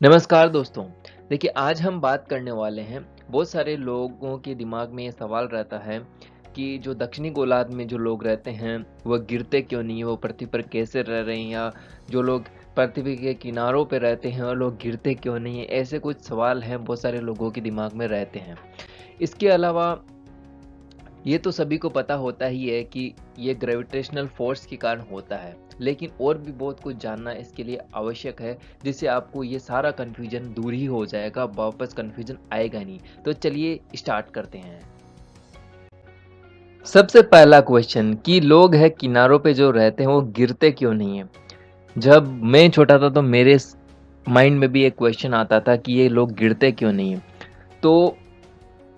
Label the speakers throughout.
Speaker 1: नमस्कार दोस्तों। देखिए आज हम बात करने वाले हैं, बहुत सारे लोगों के दिमाग में ये सवाल रहता है कि जो दक्षिणी गोलार्ध में जो लोग रहते हैं, वह गिरते क्यों नहीं है? वो पृथ्वी पर कैसे रह रहे हैं? या जो लोग पृथ्वी के किनारों पे रहते हैं, वो लोग गिरते क्यों नहीं है? ऐसे कुछ सवाल हैं, बहुत सारे लोगों के दिमाग में रहते हैं। इसके अलावा ये तो सभी को पता होता ही है कि ये ग्रेविटेशनल फोर्स के कारण होता है, लेकिन और भी बहुत कुछ जानना इसके लिए आवश्यक है, जिससे आपको ये सारा कन्फ्यूजन दूर ही हो जाएगा, वापस कन्फ्यूजन आएगा नहीं। तो चलिए स्टार्ट करते हैं। सबसे पहला क्वेश्चन कि लोग हैं किनारों पे जो रहते हैं वो गिरते क्यों नहीं है? जब मैं छोटा था तो मेरे माइंड में भी एक क्वेश्चन आता था कि ये लोग गिरते क्यों नहीं है? तो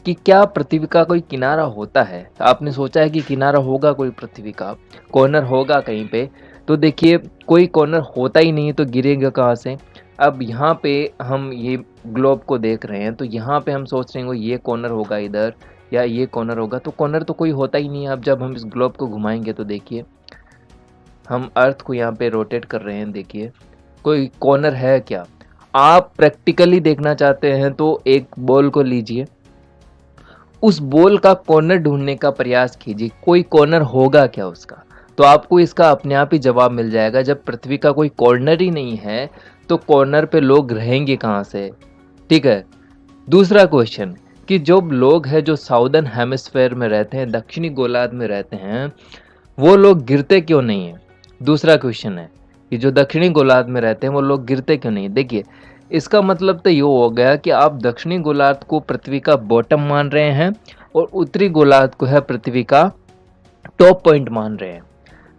Speaker 1: कि क्या पृथ्वी का कोई किनारा होता है? आपने सोचा है कि किनारा होगा कोई पृथ्वी का, कॉर्नर होगा कहीं पे? तो देखिए कोई कॉर्नर होता ही नहीं है तो गिरेगा कहाँ से? अब यहाँ पे हम ये ग्लोब को देख रहे हैं तो यहाँ पे हम सोच रहे हैं ये कॉर्नर होगा इधर या ये कॉर्नर होगा, तो कॉर्नर तो कोई होता ही नहीं है। अब जब हम इस ग्लोब को घुमाएंगे तो देखिए हम अर्थ को यहाँ पे रोटेट कर रहे हैं, देखिए कोई कॉर्नर है क्या? आप प्रैक्टिकली देखना चाहते हैं तो एक बॉल को लीजिए, उस बॉल का कॉर्नर ढूंढने का प्रयास कीजिए, कोई कॉर्नर होगा क्या उसका? तो आपको इसका अपने आप ही जवाब मिल जाएगा। जब पृथ्वी का कोई कॉर्नर ही नहीं है तो कॉर्नर पे लोग रहेंगे कहाँ से? ठीक है। दूसरा क्वेश्चन कि जो लोग हैं जो साउदर्न हेमिस्फेयर में रहते हैं, दक्षिणी गोलार्ध में रहते हैं, वो लोग गिरते क्यों नहीं है? दूसरा क्वेश्चन है कि जो दक्षिणी गोलार्ध में रहते हैं वो लोग गिरते क्यों नहीं? देखिए इसका मतलब तो ये हो गया कि आप दक्षिणी गोलार्ध को पृथ्वी का बॉटम मान रहे हैं और उत्तरी गोलार्ध को है पृथ्वी का टॉप पॉइंट मान रहे हैं।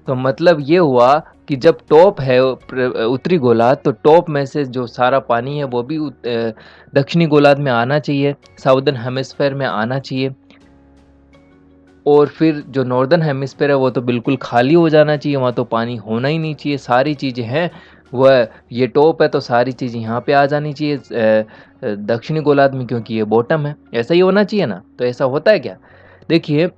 Speaker 1: तो मतलब ये हुआ कि जब टॉप है उत्तरी गोलार्ध, तो टॉप में से जो सारा पानी है वो भी दक्षिणी गोलार्ध में आना चाहिए, साउदर्न हेमिस्फेयर में आना चाहिए। और फिर जो नॉर्दर्न हेमिस्फेयर है वो तो बिल्कुल खाली हो जाना चाहिए, वहाँ तो पानी होना ही नहीं चाहिए। सारी चीज़ें हैं वह, ये टॉप है तो सारी चीज़ें यहाँ पे आ जानी चाहिए दक्षिणी गोलार्ध में, क्योंकि ये बॉटम है। ऐसा ही होना चाहिए ना? तो ऐसा होता है क्या? देखिए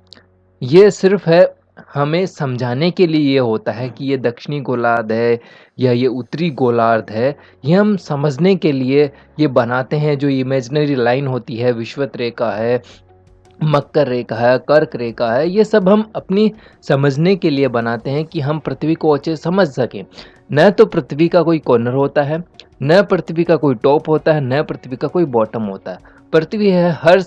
Speaker 1: ये सिर्फ है हमें समझाने के लिए, ये होता है कि ये दक्षिणी गोलार्ध है या ये उत्तरी गोलार्ध है, ये हम समझने के लिए ये बनाते हैं। जो इमेजिनरी लाइन होती है, विषुवत रेखा है, मकर रेखा है, कर्क रेखा है, ये सब हम अपनी समझने के लिए बनाते हैं कि हम पृथ्वी को अच्छे से समझ सकें। न तो पृथ्वी का कोई कॉर्नर होता है, न पृथ्वी का कोई टॉप होता है, न पृथ्वी का कोई बॉटम होता है। पृथ्वी है हर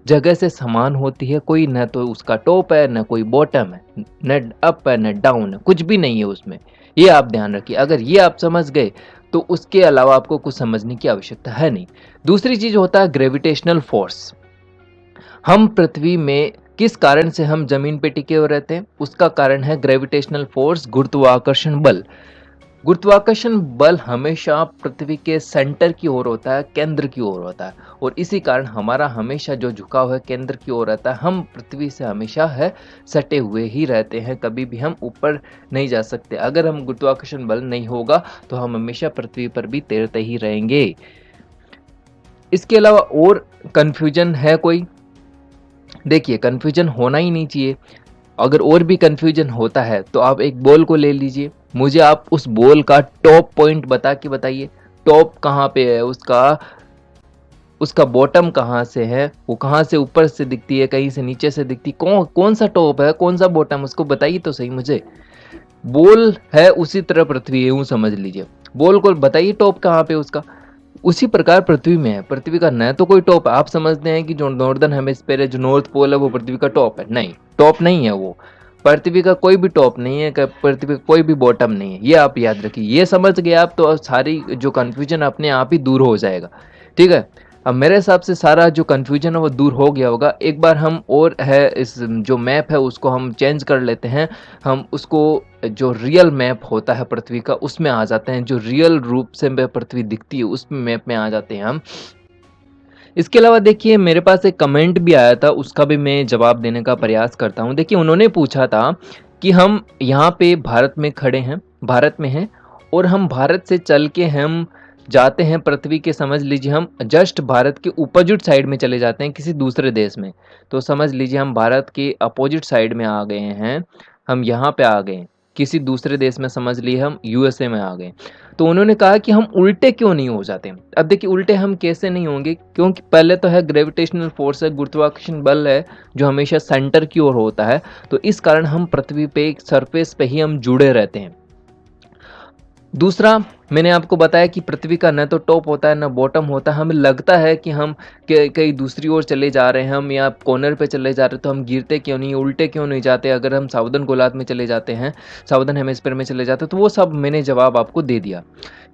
Speaker 1: जगह से समान होती है, कोई न तो उसका टॉप है न कोई बॉटम है, न अप है न डाउन है, कुछ भी नहीं है उसमें। ये आप ध्यान रखिए, अगर ये आप समझ गए तो उसके अलावा आपको कुछ समझने की आवश्यकता है नहीं। दूसरी चीज होता है ग्रेविटेशनल फोर्स। हम पृथ्वी में किस कारण से हम जमीन पे टिके हुए रहते हैं? उसका कारण है ग्रेविटेशनल फोर्स, गुरुत्वाकर्षण बल। गुरुत्वाकर्षण बल हमेशा पृथ्वी के सेंटर की ओर होता है, केंद्र की ओर होता है, और इसी कारण हमारा हमेशा जो झुकाव है केंद्र की ओर रहता है। हम पृथ्वी से हमेशा है सटे हुए ही रहते हैं, कभी भी हम ऊपर नहीं जा सकते। अगर हम गुरुत्वाकर्षण बल नहीं होगा तो हम हमेशा पृथ्वी पर भी तैरते ही रहेंगे। इसके अलावा और कंफ्यूजन है कोई? देखिए कन्फ्यूजन होना ही नहीं चाहिए। अगर और भी कन्फ्यूजन होता है तो आप एक बॉल को ले लीजिए, मुझे आप उस बॉल का टॉप पॉइंट बता के बताइए, टॉप कहाँ पे है उसका, उसका बॉटम कहाँ से है, वो कहाँ से ऊपर से दिखती है, कहीं से नीचे से दिखती, कौन सा टॉप है कौन सा बॉटम, उसको बताइए तो सही मुझे। बॉल है उसी तरह पृथ्वी है, यूं समझ लीजिए। बॉल को बताइए टॉप कहाँ पे उसका। उसी प्रकार पृथ्वी में है, पृथ्वी का न तो कोई टॉप है। आप समझते हैं कि जो नॉर्दर्न हेमिस्फीयर है, जो नॉर्थ पोल है, वो पृथ्वी का टॉप है। नहीं, टॉप नहीं है वो। पृथ्वी का कोई भी टॉप नहीं है, पृथ्वी का कोई भी बॉटम नहीं है, ये आप याद रखिए। ये समझ गए आप तो अब सारी जो कंफ्यूजन अपने आप ही दूर हो जाएगा। ठीक है। अब मेरे हिसाब से सारा जो कंफ्यूजन है वो दूर हो गया होगा। एक बार हम और है इस जो मैप है उसको हम चेंज कर लेते हैं, हम उसको जो रियल मैप होता है पृथ्वी का उसमें आ जाते हैं, जो रियल रूप से पृथ्वी दिखती है उस मैप में आ जाते हैं हम। इसके अलावा देखिए मेरे पास एक कमेंट भी आया था, उसका भी मैं जवाब देने का प्रयास करता हूँ। देखिए उन्होंने पूछा था कि हम यहाँ पे भारत में खड़े हैं, भारत में हैं, और हम भारत से चल के हम जाते हैं पृथ्वी के, समझ लीजिए हम जस्ट भारत के अपोजिट साइड में चले जाते हैं किसी दूसरे देश में। तो समझ लीजिए हम भारत के अपोजिट साइड में आ गए हैं, हम यहाँ पे आ गए हैं। किसी दूसरे देश में, समझ लिए हम यूएसए में आ गए। तो उन्होंने कहा कि हम उल्टे क्यों नहीं हो जाते। अब देखिए उल्टे हम कैसे नहीं होंगे, क्योंकि पहले तो है ग्रेविटेशनल फोर्स है, गुरुत्वाकर्षण बल है जो हमेशा सेंटर की ओर होता है, तो इस कारण हम पृथ्वी पे एक सरफेस पे ही हम जुड़े रहते हैं। दूसरा, मैंने आपको बताया कि पृथ्वी का न तो टॉप होता है न बॉटम होता है। हमें लगता है कि हम कहीं दूसरी ओर चले जा रहे हैं, हम या कॉर्नर पे चले जा रहे हैं, तो हम गिरते क्यों नहीं, उल्टे क्यों नहीं जाते। अगर हम साउदर्न गोलार्ध में चले जाते हैं, साउदर्न हेमिस्फीयर में चले जाते हैं, तो वो सब मैंने जवाब आपको दे दिया,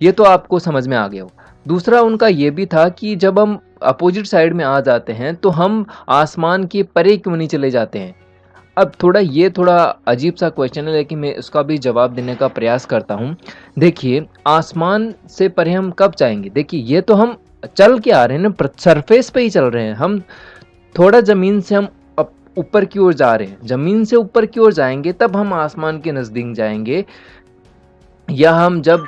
Speaker 1: ये तो आपको समझ में आ गया हो। दूसरा उनका ये भी था कि जब हम अपोजिट साइड में आ जाते हैं तो हम आसमान के परे क्यों नहीं चले जाते हैं। अब थोड़ा अजीब सा क्वेश्चन है, लेकिन मैं उसका भी जवाब देने का प्रयास करता हूँ। देखिए, आसमान से परे हम कब जाएँगे? देखिए, ये तो हम चल के आ रहे हैं ना, सरफेस पे ही चल रहे हैं। हम थोड़ा ज़मीन से हम ऊपर की ओर जा रहे हैं। ज़मीन से ऊपर की ओर जाएँगे तब हम आसमान के नज़दीक जाएँगे, या हम जब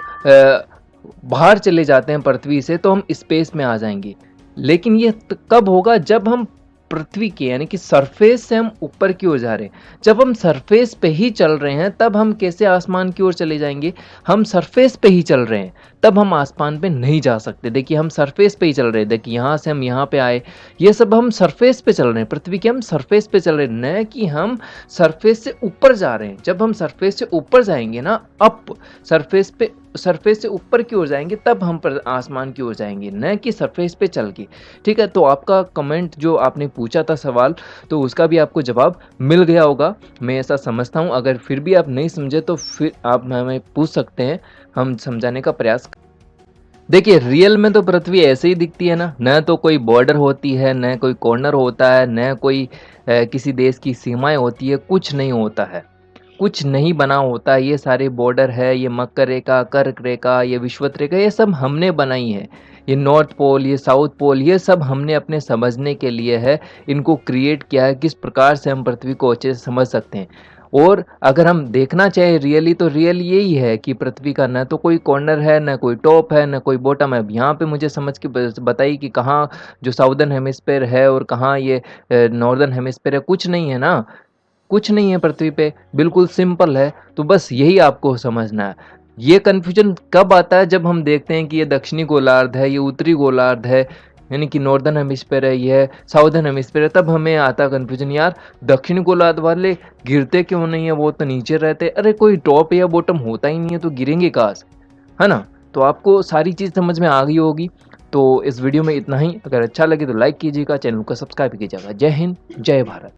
Speaker 1: बाहर चले जाते हैं पृथ्वी से तो हम स्पेस में आ जाएँगे। लेकिन ये कब होगा? जब हम पृथ्वी के यानी कि सरफेस से हम ऊपर की ओर जा रहे हैं। जब हम सरफेस पे ही चल रहे हैं तब हम कैसे आसमान की ओर चले जाएँगे? हम सरफेस पे ही चल रहे हैं, तब हम आसमान पे नहीं जा सकते। देखिए हम सरफेस पे ही चल रहे हैं। देखिए यहाँ से हम यहाँ पे आए, ये सब हम सरफेस पे चल रहे हैं। पृथ्वी के हम सरफेस पे चल रहे हैं, न कि हम सरफेस से ऊपर जा रहे हैं। जब हम सरफेस से ऊपर जाएँगे ना, सरफेस से ऊपर की ओर जाएँगे तब हम आसमान की ओर जाएँगे, न कि सरफेस पे चल के। ठीक है, तो आपका कमेंट जो आपने पूछा था सवाल, तो उसका भी आपको जवाब मिल गया होगा, मैं ऐसा समझता हूँ। अगर फिर भी आप नहीं समझे तो फिर आप हमें पूछ सकते हैं, हम समझाने का प्रयास। देखिए रियल में तो पृथ्वी ऐसे ही दिखती है ना, न तो कोई बॉर्डर होती है, न कोई कॉर्नर होता है, न कोई किसी देश की सीमाएं होती है, कुछ नहीं होता है, कुछ नहीं बना होता। ये सारे बॉर्डर है, ये मकर रेखा, कर्क रेखा, ये विषुवत रेखा, ये सब हमने बनाई है। ये नॉर्थ पोल, ये साउथ पोल, ये सब हमने अपने समझने के लिए है, इनको क्रिएट किया है, किस प्रकार से हम पृथ्वी को अच्छे से समझ सकते हैं। और अगर हम देखना चाहें रियली, तो रियल यही है कि पृथ्वी का न तो कोई कॉर्नर है, न कोई टॉप है, न कोई बॉटम है। अब यहाँ पे मुझे समझ के बताइए कि कहाँ जो साउदर्न हेमिस्फीयर है और कहाँ ये नॉर्दर्न हेमिस्फीयर है। कुछ नहीं है ना, कुछ नहीं है पृथ्वी पे, बिल्कुल सिंपल है। तो बस यही आपको समझना है। ये कन्फ्यूजन कब आता है? जब हम देखते हैं कि ये दक्षिणी गोलार्ध है, ये उत्तरी गोलार्ध है, यानी कि नॉर्दर्न हेमिस्फीयर है, ये साउदर्न हेमिस्फीयर है, तब हमें आता कन्फ्यूजन, यार दक्षिणी गोलार्ध वाले गिरते क्यों नहीं है, वो तो नीचे रहते। अरे कोई टॉप या बॉटम होता ही नहीं है, तो गिरेंगे कहाँ से, है ना। तो आपको सारी चीज़ समझ में आ गई होगी। तो इस वीडियो में इतना ही। अगर अच्छा लगे तो लाइक कीजिएगा, चैनल को सब्सक्राइब कीजिएगा। जय हिंद, जय भारत।